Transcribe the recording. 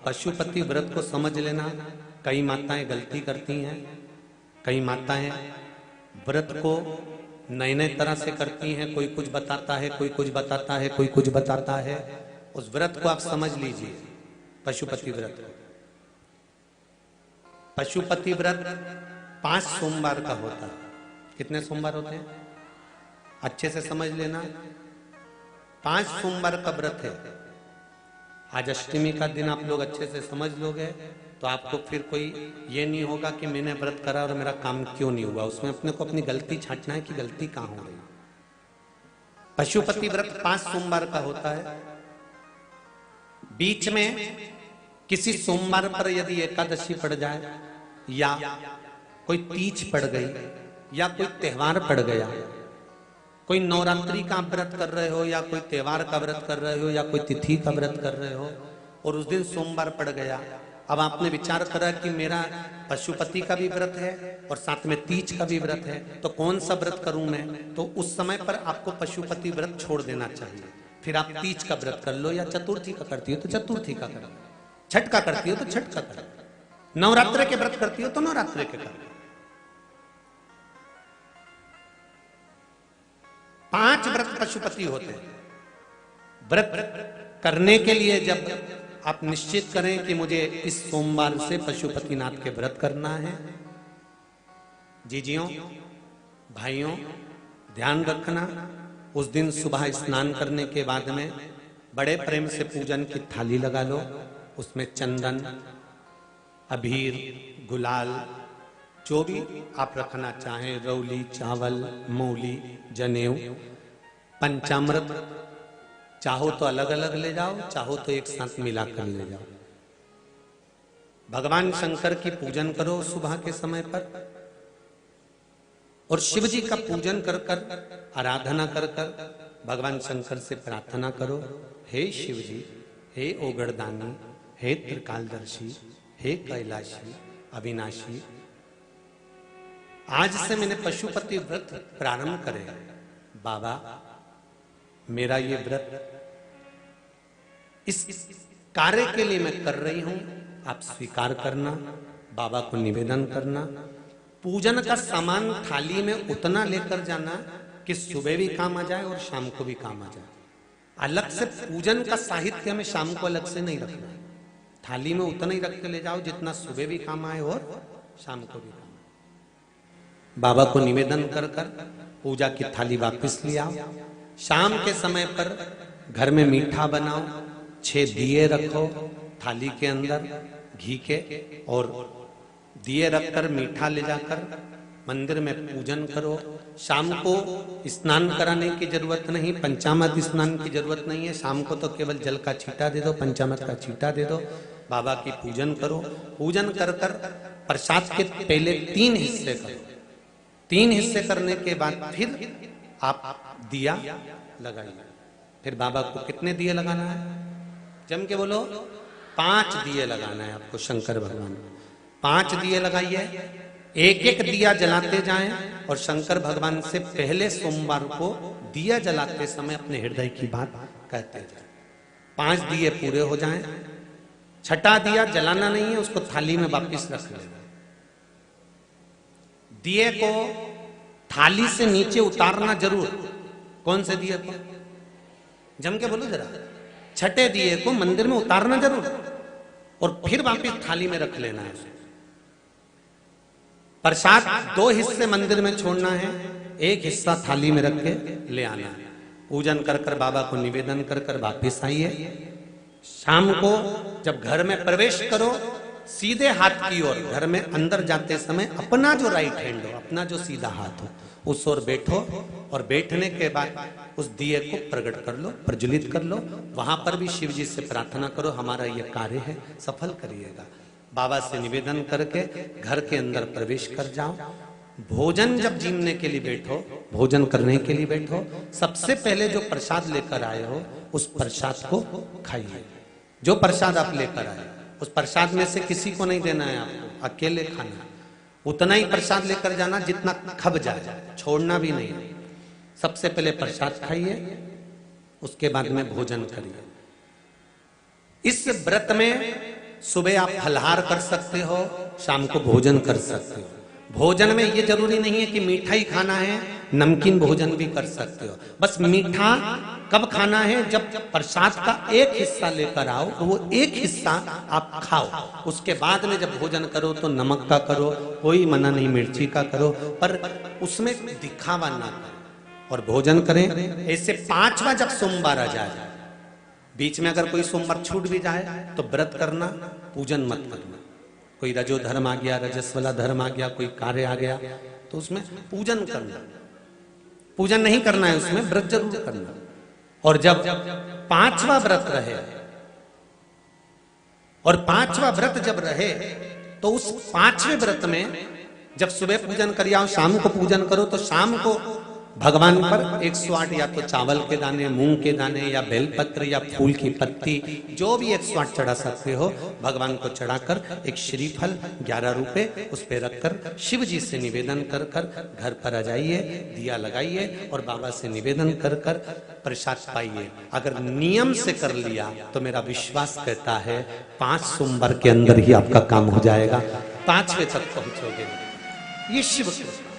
पशुपति व्रत को समझ लेना। कई माताएं गलती करती हैं, कई माताएं व्रत को नए नए तरह से करती हैं। कोई कुछ बताता है, कोई कुछ बताता है, कोई कुछ बताता है। उस व्रत को आप समझ लीजिए, पशुपति व्रत। पशुपति व्रत 5 सोमवार का होता है। कितने सोमवार होते हैं अच्छे से समझ लेना। 5 सोमवार का व्रत है। आज अष्टमी का दिन आप लोग अच्छे से समझ लोगे तो आपको फिर कोई ये नहीं होगा कि मैंने व्रत करा और मेरा काम क्यों नहीं हुआ। उसमें अपने को अपनी गलती छांटना है कि गलती कहां हो गई। पशुपति व्रत 5 सोमवार का होता है। बीच में किसी सोमवार पर यदि एकादशी पड़ जाए या कोई तीज पड़ गई या कोई त्योहार पड़ गया, कोई नवरात्रि का व्रत कर रहे हो या कोई त्योहार का व्रत कर रहे हो या कोई तिथि का व्रत कर रहे हो और उस दिन सोमवार पड़ गया, अब आपने विचार करा कि मेरा पशुपति का भी व्रत है और साथ में तीज का भी व्रत है, तो कौन सा व्रत करूं मैं। तो उस समय पर आपको पशुपति व्रत छोड़ देना चाहिए। फिर आप तीज का व्रत कर लो या चतुर्थी का करती हो तो चतुर्थी का करो, छठ का करती हो तो छठ का करो, नवरात्रि के व्रत करती हो तो नवरात्रि के करो। 5 व्रत पशुपति होते हैं। व्रत करने के लिए जब आप निश्चित करें कि मुझे इस सोमवार से पशुपतिनाथ के व्रत करना है, जीजियों भाइयों ध्यान रखना, उस दिन सुबह स्नान करने के बाद में बड़े प्रेम से पूजन की थाली लगा लो। उसमें चंदन, अबीर, गुलाल, जो भी आप रखना चाहें, रौली, चावल, मूली, जनेऊ, पंचामृत, चाहो तो अलग अलग ले जाओ, चाहो तो एक साथ मिलाकर ले जाओ। भगवान शंकर की पूजन करो सुबह के समय पर और शिव जी का पूजन कर कर आराधना कर कर भगवान शंकर से प्रार्थना करो, हे शिव जी, हे ओगड़दानी, हे त्रिकालदर्शी, हे कैलाशी, अविनाशी, आज से मैंने पशुपति व्रत प्रारंभ करे। बाबा मेरा ये व्रत इस कार्य के लिए मैं कर रही हूं, आप स्वीकार करना। बाबा को निवेदन करना। पूजन का सामान थाली में उतना लेकर जाना कि सुबह भी काम आ जाए और शाम को भी काम आ जाए। अलग से पूजन का साहित्य हमें शाम को अलग से नहीं रखना है। थाली में उतना ही रख के ले जाओ जितना सुबह भी काम आए और शाम को भी काम आए। बाबा को निवेदन कर कर पूजा की थाली वापस ले आओ। शाम के समय पर घर में मीठा बनाओ, 6 दिए रखो थाली के अंदर घी के, और दिए रखकर मीठा ले जाकर मंदिर में पूजन करो। शाम को स्नान कराने की जरूरत नहीं, पंचामृत स्नान की जरूरत नहीं है। शाम को तो केवल जल का छींटा दे दो, पंचामृत का छींटा दे दो, बाबा की पूजन करो। पूजन कर कर प्रसाद के पहले 3 हिस्से करो। 3 हिस्से करने के बाद फिर आप दिया लगाइए। फिर बाबा को कितने दिए लगाना है, जम के बोलो, 5 दिए लगाना है आपको शंकर भगवान को। 5 दिए लगाइए, एक एक दिया जलाते जाएं और शंकर भगवान से पहले सोमवार को दिया जलाते समय अपने हृदय की बात कहते जाएं। 5 दिए पूरे हो जाएं। छठा दिया जलाना नहीं है, उसको थाली में वापस रख लेना। दिए को थाली से नीचे उतारना जरूर। कौन से दिए को, जम के बोलो जरा, छठे दिए को मंदिर में उतारना जरूर और फिर वापस थाली में रख लेना है। प्रसाद 2 हिस्से मंदिर में छोड़ना है, 1 हिस्सा थाली में रख के ले आना है। पूजन कर कर बाबा को निवेदन कर कर वापिस आइए। शाम को जब घर में प्रवेश करो, सीधे हाथ की ओर घर में अंदर जाते समय अपना जो राइट हैंड हो, अपना जो सीधा हाथ हो, उस ओर बैठो और बैठने के बाद उस दिए को प्रकट कर लो, प्रज्वलित कर लो। वहां पर भी शिव जी से प्रार्थना करो, हमारा यह कार्य है सफल करिएगा। बाबा से निवेदन करके घर के अंदर प्रवेश कर जाओ। भोजन जब जीमने के लिए बैठो, भोजन करने के लिए बैठो, सबसे पहले जो प्रसाद लेकर आए हो उस प्रसाद को खाइए। जो प्रसाद आप लेकर आए उस प्रसाद में से किसी को नहीं देना है, आपको अकेले खाना। उतना ही प्रसाद लेकर जाना जितना खब जाए, छोड़ना भी नहीं। सबसे पहले प्रसाद खाइए, उसके बाद में भोजन करिए। इस व्रत में सुबह आप फलहार कर सकते हो, शाम को भोजन कर सकते हो। भोजन में ये जरूरी नहीं है कि मीठा ही खाना है, नमकीन भोजन भी कर सकते हो। बस मीठा कब खाना है, जब प्रसाद का एक हिस्सा लेकर आओ तो वो एक हिस्सा आप खाओ। उसके बाद में जब भोजन करो तो नमक का करो, कोई मना नहीं, मिर्ची का करो, पर उसमें दिखावा ना करो और भोजन करें। ऐसे 5वां जब सोमवार आ जाए, बीच में अगर कोई सोमवार छूट भी जाए तो व्रत करना, पूजन मत करना। कोई रजो धर्म आ गया, रजस्वला धर्म आ गया, कोई कार्य आ गया तो उसमें पूजन करना, पूजन नहीं करना है, उसमें व्रत जरूर करना। और जब 5वां व्रत रहे और 5वां व्रत जब रहे तो उस 5वें व्रत में जब सुबह पूजन कर आओ, शाम को पूजन करो, तो शाम को भगवान पर 108 या तो चावल के दाने, मूंग के दाने या बेलपत्र या फूल की पत्ती, जो भी 108 चढ़ा सकते हो भगवान को चढ़ाकर एक श्रीफल 11 रुपए उस पे रखकर शिव जी से निवेदन कर कर घर पर आ जाइए, दिया लगाइए और बाबा से निवेदन कर कर प्रसाद पाइए। अगर नियम से कर लिया तो मेरा विश्वास कहता है 5 सोमवार के अंदर ही आपका काम हो जाएगा, 5वें तक पहुंचोगे। ये शिव कृपा।